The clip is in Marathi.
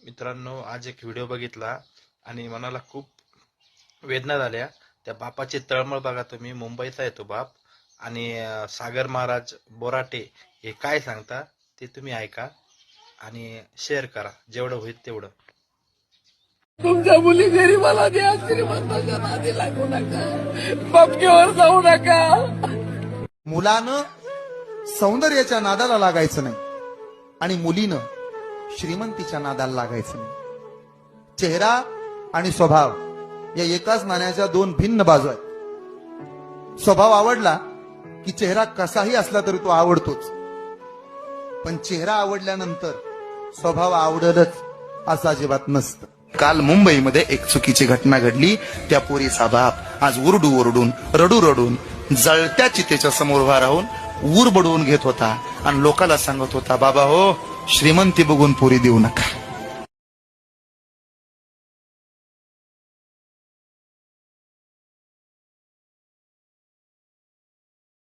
मित्रांनो, आज एक व्हिडिओ बघितला आणि मनाला खूप वेदना झाल्या. त्या बापाची तळमळ बघा तुम्ही. मुंबईचा आहे तो बाप. आणि सागर महाराज बोराटे हे काय सांगता ते तुम्ही ऐका आणि शेअर करा जेवढं होईल तेवढं. तुमच्या मुली गरीबाला द्या, श्रीमंताच्या नादी लागू नका, बपकेवर जाऊ नका. मुलानं सौंदर्याच्या नादाला लागायचं नाही आणि मुलीनं श्रीमंतीच्या नादाला लागायचं नाही. चेहरा आणि स्वभाव या एकाच नाण्याच्या दोन भिन्न बाजू आहेत. स्वभाव आवडला की चेहरा कसाही असला तरी तो आवडतोच, पण चेहरा आवडल्यानंतर स्वभाव आवडलच असं अजिबात नसतं. काल मुंबईमध्ये एक चुकीची घटना घडली. त्या पोरीचा बाप आज ओरडून रडून जळत्या चितेच्या समोर उभा राहून ऊर बडवून घेत होता आणि लोकांना सांगत होता, बाबा हो, श्रीमंती बघून पोरी देऊ नका.